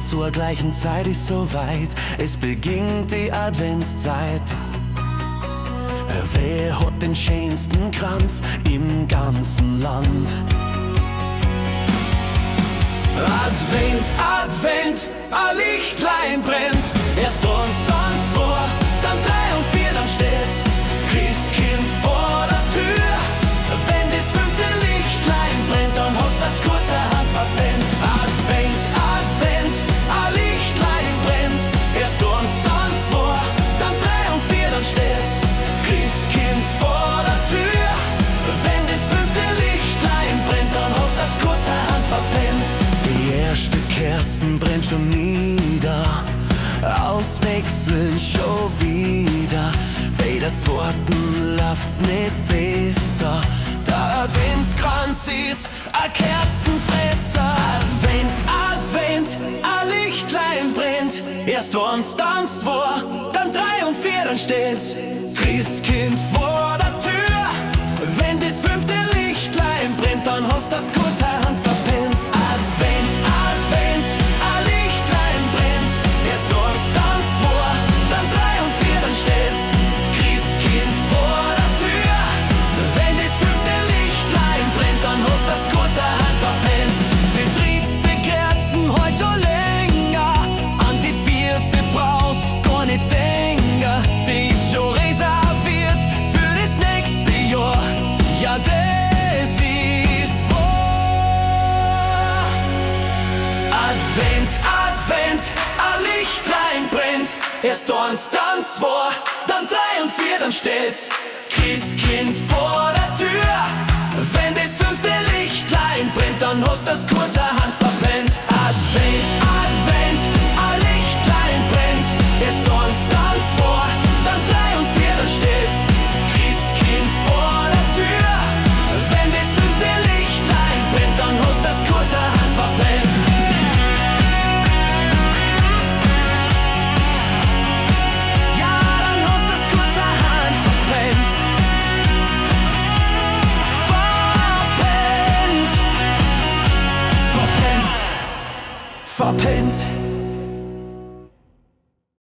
zur gleichen Zeit ist soweit. Es beginnt die Adventszeit. Wer hat den schönsten Kranz im ganzen Land? Advent, Advent, ein Lichtlein brennt. Erst uns, dann zwei, dann drei und vier, dann steht's Christkind vor der Tür. Wenn das fünfte Lichtlein brennt, dann hast das kurzerhand verpennt. Advent, Advent, ein Lichtlein brennt. Erst uns, dann zwei, dann drei und vier, dann steht's Christkind vor der Tür. Wenn das fünfte Lichtlein brennt, dann hast das kurzerhand verpennt. Die erste Kerzen brennt schon nieder, auswechseln schon wieder. Bei der zweiten läuft's nicht besser. Der Adventskranz ist ein Kerzenfresser. Advent, Advent, ein Lichtlein brennt. Erst eins, dann zwei, dann drei und vier, dann steht's Christkind vor der Tür. Wenn das fünfte Lichtlein brennt, dann hast das kurzerhand verpennt. Advent, Advent, ein Lichtlein brennt. Erst eins, dann zwei, dann drei und vier, dann steht's Christkind vor der Tür. Wenn das fünfte Lichtlein brennt, dann hast das kurzerhand verpennt. Die dritte Kerzen heute schon länger, an die vierte brauchst gar nicht denken. Die ist schon reserviert für das nächste Jahr. Ja, das ist wahr. Advent, Advent, ein Lichtlein brennt. Erst eins, dann zwei, dann drei und vier, dann steht's Christkind vor der Tür. Wenn das fünfte Lichtlein brennt, dann hast das kurzerhand verpennt. Advent, Advent, ein Lichtlein brennt. Erst eins, dann zwei, dann drei und vier, dann steht's Christkind vor der Tür. Wenn das fünfte Lichtlein brennt, dann hast das kurzerhand verpennt. Ja, dann hast das kurzerhand verpennt. Verpennt, verpennt, verpennt.